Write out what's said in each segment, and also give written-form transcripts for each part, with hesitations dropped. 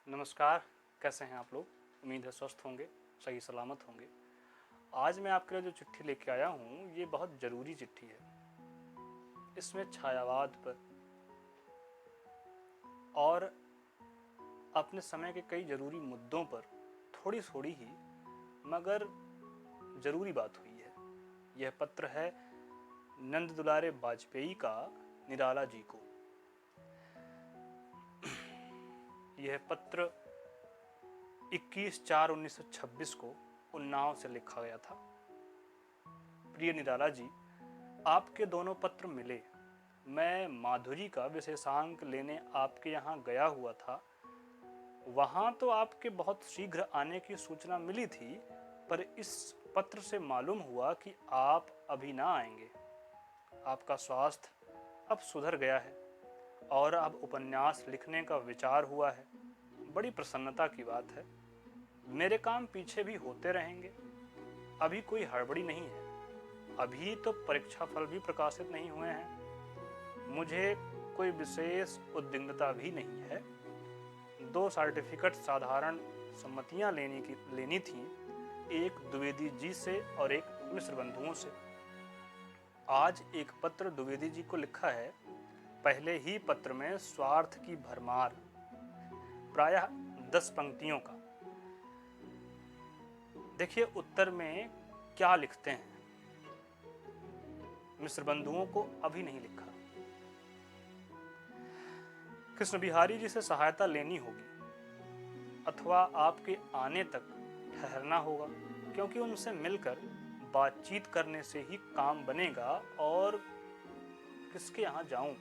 नमस्कार। कैसे हैं आप लोग? उम्मीद है स्वस्थ होंगे, सही सलामत होंगे। आज मैं आपके लिए जो चिट्ठी लेके आया हूँ ये बहुत ज़रूरी चिट्ठी है। इसमें छायावाद पर और अपने समय के कई ज़रूरी मुद्दों पर थोड़ी थोड़ी ही मगर ज़रूरी बात हुई है। यह पत्र है नंद दुलारे वाजपेयी का निराला जी को। यह पत्र 21/4/1926 को उन्नाव से लिखा गया था। प्रिय निराला जी, आपके दोनों पत्र मिले। मैं माधुरी का विशेषांक लेने आपके यहाँ गया हुआ था। वहाँ तो आपके बहुत शीघ्र आने की सूचना मिली थी, पर इस पत्र से मालूम हुआ कि आप अभी ना आएंगे। आपका स्वास्थ्य अब सुधर गया है और अब उपन्यास लिखने का विचार हुआ है। बड़ी प्रसन्नता की बात है। मेरे काम पीछे भी होते रहेंगे। अभी कोई हड़बड़ी नहीं है। अभी तो परीक्षा फल भी प्रकाशित नहीं हुए हैं। मुझे कोई विशेष उद्विग्नता भी नहीं है। 2 सर्टिफिकेट साधारण सम्मतियां लेनी थी, एक द्विवेदी जी से और एक मिश्र बंधुओं से। आज एक पत्र द्विवेदी जी को लिखा है। पहले ही पत्र में स्वार्थ की भरमार, प्रायः 10 पंक्तियों का। देखिए उत्तर में क्या लिखते हैं। मिश्र बंधुओं को अभी नहीं लिखा। कृष्ण बिहारी जी से सहायता लेनी होगी अथवा आपके आने तक ठहरना होगा, क्योंकि उनसे मिलकर बातचीत करने से ही काम बनेगा। और किसके यहाँ जाऊं?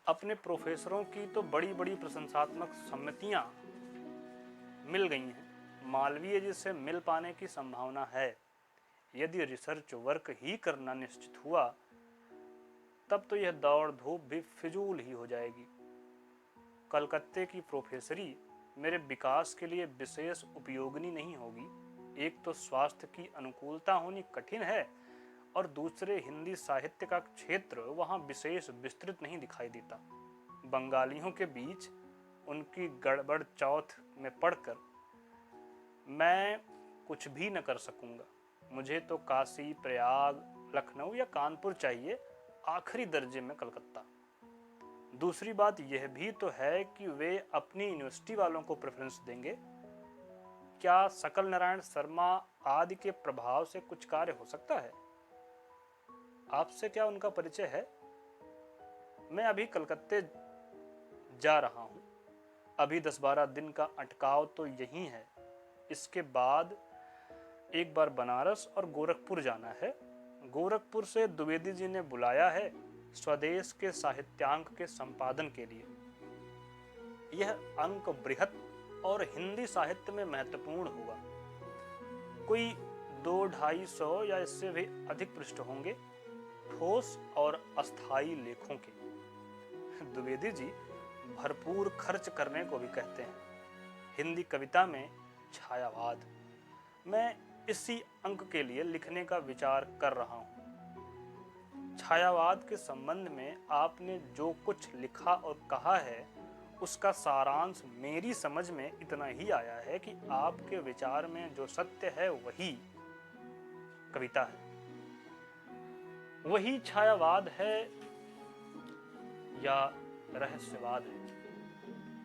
अपने प्रोफेसरों की तो बड़ी बड़ी प्रशंसात्मक सम्मतियां मिल गई हैं। मालवीय जी से मिल पाने की संभावना है। यदि रिसर्च वर्क ही करना निश्चित हुआ तब तो यह दौड़ धूप भी फिजूल ही हो जाएगी। कलकत्ते की प्रोफेसरी मेरे विकास के लिए विशेष उपयोगिनी नहीं होगी। एक तो स्वास्थ्य की अनुकूलता होनी कठिन है और दूसरे हिंदी साहित्य का क्षेत्र वहाँ विशेष विस्तृत नहीं दिखाई देता। बंगालियों के बीच उनकी गड़बड़ चौथ में पढ़कर मैं कुछ भी न कर सकूंगा। मुझे तो काशी, प्रयाग, लखनऊ या कानपुर चाहिए, आखिरी दर्जे में कलकत्ता। दूसरी बात यह भी तो है कि वे अपनी यूनिवर्सिटी वालों को प्रेफरेंस देंगे। क्या सकल नारायण शर्मा आदि के प्रभाव से कुछ कार्य हो सकता है? आपसे क्या उनका परिचय है? मैं अभी कलकत्ते जा रहा हूं। अभी 10-12 दिन का अटकाव तो यही है। इसके बाद एक बार बनारस और गोरखपुर जाना है। गोरखपुर से द्विवेदी जी ने बुलाया है स्वदेश के साहित्यांक के संपादन के लिए। यह अंक बृहत और हिंदी साहित्य में महत्वपूर्ण होगा। कोई 200-250 या इससे भी अधिक पृष्ठ होंगे, ठोस और अस्थायी लेखों के। द्विवेदी जी भरपूर खर्च करने को भी कहते हैं। हिंदी कविता में छायावाद, मैं इसी अंक के लिए लिखने का विचार कर रहा हूँ। छायावाद के संबंध में आपने जो कुछ लिखा और कहा है उसका सारांश मेरी समझ में इतना ही आया है कि आपके विचार में जो सत्य है वही कविता है, वही छायावाद है या रहस्यवाद है।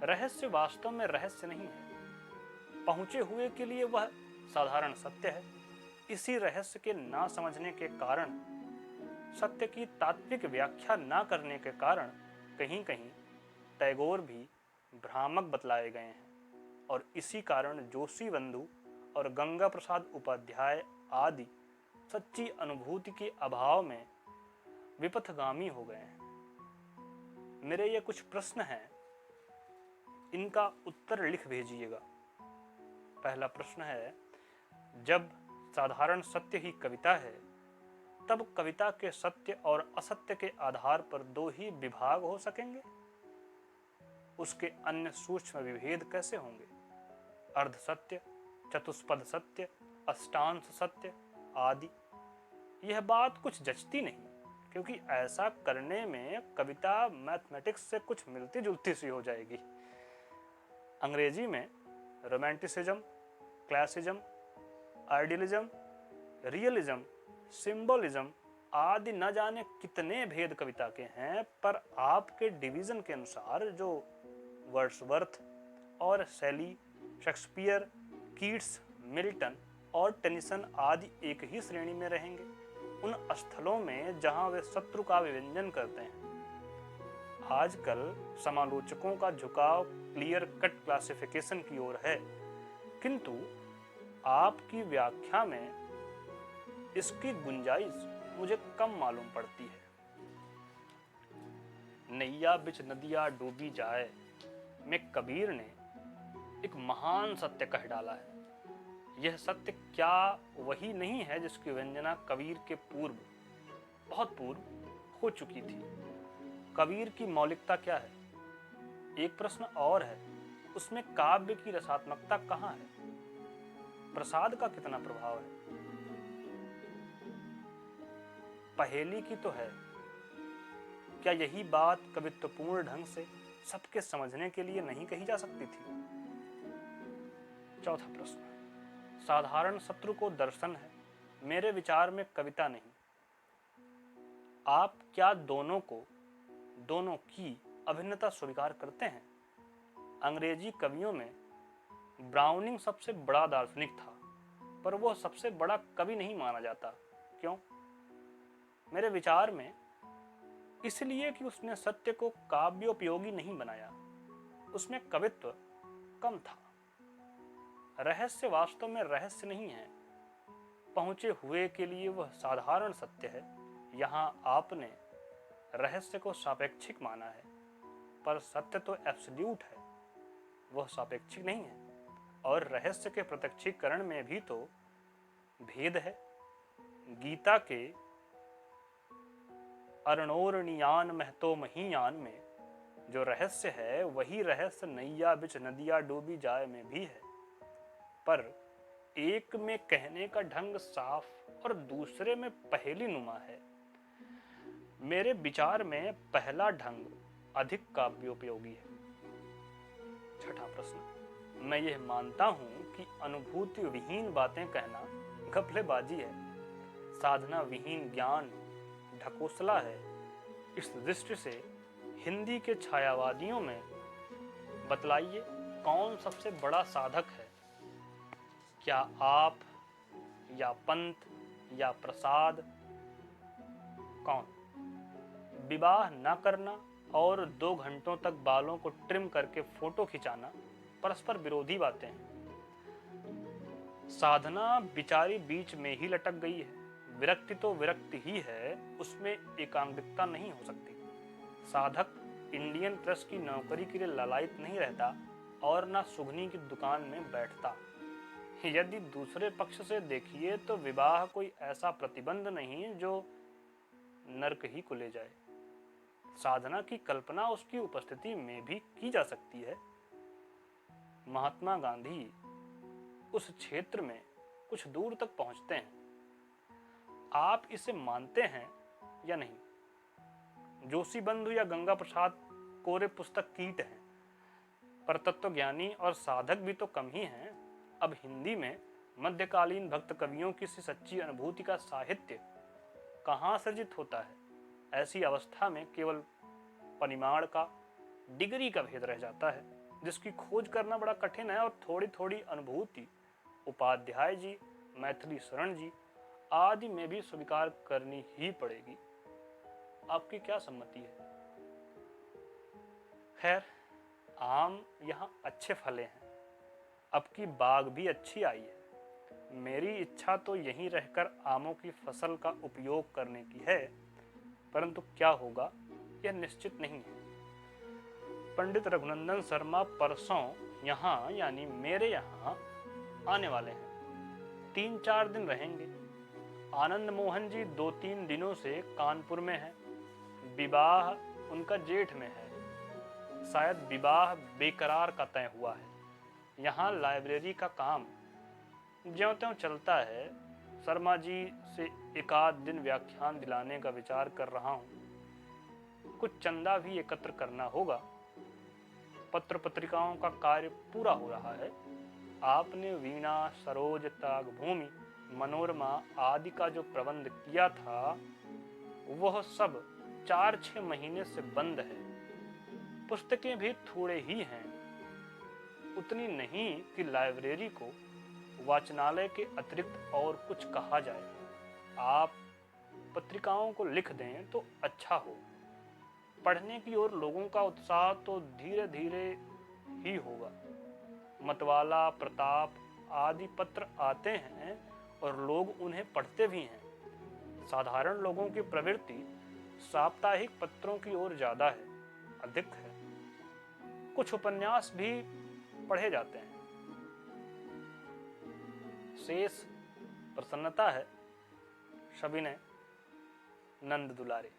रहस्य वास्तव में रहस्य नहीं है। पहुंचे हुए के लिए वह साधारण सत्य है। इसी रहस्य के ना समझने के कारण, सत्य की तात्विक व्याख्या ना करने के कारण कहीं कहीं टैगोर भी भ्रामक बतलाए गए हैं। और इसी कारण जोशी बंधु और गंगा प्रसाद उपाध्याय आदि सच्ची अनुभूति के अभाव में विपथगामी हो गए हैं। मेरे ये कुछ प्रश्न हैं, इनका उत्तर लिख भेजिएगा। पहला प्रश्न है, जब साधारण सत्य ही कविता है तब कविता के सत्य और असत्य के आधार पर 2 ही विभाग हो सकेंगे? उसके अन्य सूक्ष्म विभेद कैसे होंगे? अर्ध सत्य, चतुष्पद सत्य, अष्टांश सत्य आदि। यह बात कुछ जचती नहीं, क्योंकि ऐसा करने में कविता मैथमेटिक्स से कुछ मिलती जुलती सी हो जाएगी। अंग्रेजी में romanticism, classicism, idealism, realism, symbolism आदि न जाने कितने भेद कविता के हैं, पर आपके डिवीजन के अनुसार जो वर्ड्सवर्थ और शैली, शेक्सपियर, कीट्स, मिल्टन और टेनिसन आदि एक ही श्रेणी में रहेंगे, उन स्थलों में जहां वे शत्रु का विव्यंजन करते हैं। आजकल समालोचकों का झुकाव क्लियर कट क्लासिफिकेशन की ओर है, किंतु आपकी व्याख्या में इसकी गुंजाइश मुझे कम मालूम पड़ती है। नैया बिच नदिया डूबी जाए में कबीर ने एक महान सत्य कह डाला है। यह सत्य क्या वही नहीं है जिसकी व्यंजना कबीर के पूर्व, बहुत पूर्व हो चुकी थी? कबीर की मौलिकता क्या है? एक प्रश्न और है, उसमें काव्य की रसात्मकता कहाँ है? प्रसाद का कितना प्रभाव है? पहेली की तो है, क्या यही बात कवित्वपूर्ण ढंग से सबके समझने के लिए नहीं कही जा सकती थी? चौथा प्रश्न, साधारण शत्रु को दर्शन है, मेरे विचार में कविता नहीं। आप क्या दोनों की अभिन्नता स्वीकार करते हैं? अंग्रेजी कवियों में ब्राउनिंग सबसे बड़ा दार्शनिक था, पर वह सबसे बड़ा कवि नहीं माना जाता। क्यों? मेरे विचार में इसलिए कि उसने सत्य को काव्योपयोगी नहीं बनाया, उसमें कवित्व कम था। रहस्य वास्तव में रहस्य नहीं है, पहुंचे हुए के लिए वह साधारण सत्य है। यहाँ आपने रहस्य को सापेक्षिक माना है, पर सत्य तो एब्सोल्यूट है, वह सापेक्षिक नहीं है। और रहस्य के प्रत्यक्षीकरण में भी तो भेद है। गीता के अरणोरणियान महतो महीयान में जो रहस्य है, वही रहस्य नैया बिच नदिया डूबी जाए में भी है, पर एक में कहने का ढंग साफ और दूसरे में पहेली नुमा है। मेरे विचार में पहला ढंग अधिक काव्योपयोगी है। छठा प्रश्न, मैं यह मानता हूं कि अनुभूति विहीन बातें कहना घपलेबाजी है, साधना विहीन ज्ञान ढकोसला है। इस दृष्टि से हिंदी के छायावादियों में बतलाइए कौन सबसे बड़ा साधक है? क्या आप या पंत या प्रसाद? कौन? विवाह न करना और 2 घंटों तक बालों को ट्रिम करके फोटो खिंचाना परस्पर विरोधी बातें हैं। साधना बिचारी बीच में ही लटक गई है। विरक्ति तो विरक्ति ही है, उसमें एकांगिकता नहीं हो सकती। साधक इंडियन प्रेस की नौकरी के लिए ललायत नहीं रहता और ना सुगनी की दुकान में बैठता। यदि दूसरे पक्ष से देखिए तो विवाह कोई ऐसा प्रतिबंध नहीं जो नरक ही को ले जाए। साधना की कल्पना उसकी उपस्थिति में भी की जा सकती है। महात्मा गांधी उस क्षेत्र में कुछ दूर तक पहुंचते हैं। आप इसे मानते हैं या नहीं? जोशी बंधु या गंगा प्रसाद कोरे पुस्तक कीट हैं, पर तत्वज्ञानी और साधक भी तो कम ही हैं। अब हिंदी में मध्यकालीन भक्त कवियों की सी सच्ची अनुभूति का साहित्य कहाँ सृजित होता है? ऐसी अवस्था में केवल परिमाण का, डिग्री का भेद रह जाता है, जिसकी खोज करना बड़ा कठिन है। और थोड़ी थोड़ी अनुभूति उपाध्याय जी, मैथिली शरण जी आदि में भी स्वीकार करनी ही पड़ेगी। आपकी क्या सम्मति है? खैर, आम यहाँ अच्छे फले हैं, अब की बाग भी अच्छी आई है। मेरी इच्छा तो यहीं रहकर आमों की फसल का उपयोग करने की है, परंतु क्या होगा यह निश्चित नहीं है। पंडित रघुनंदन शर्मा परसों यहाँ यानी मेरे यहाँ आने वाले हैं, 3-4 दिन रहेंगे। आनंद मोहन जी 2-3 दिनों से कानपुर में हैं। विवाह उनका जेठ में है, शायद विवाह बेकरार का तय हुआ है। यहाँ लाइब्रेरी का काम ज्यों-त्यों चलता है। शर्मा जी से 1-आध दिन व्याख्यान दिलाने का विचार कर रहा हूँ। कुछ चंदा भी एकत्र करना होगा। पत्र पत्रिकाओं का कार्य पूरा हो रहा है। आपने वीणा, सरोज, त्यागभूमि, मनोरमा आदि का जो प्रबंध किया था वह सब 4-6 महीने से बंद है। पुस्तकें भी थोड़े ही हैं, उतनी नहीं कि लाइब्रेरी को वाचनालय के अतिरिक्त और कुछ कहा जाए। आप पत्रिकाओं को लिख दें तो अच्छा हो। पढ़ने की ओर लोगों का उत्साह तो धीरे धीरे ही होगा। मतवाला, प्रताप आदि पत्र आते हैं और लोग उन्हें पढ़ते भी हैं। साधारण लोगों की प्रवृत्ति साप्ताहिक पत्रों की ओर ज्यादा है, अधिक है। कुछ उपन्यास भी पढ़े जाते हैं। शेष प्रसन्नता है। सविनय, नंद दुलारे।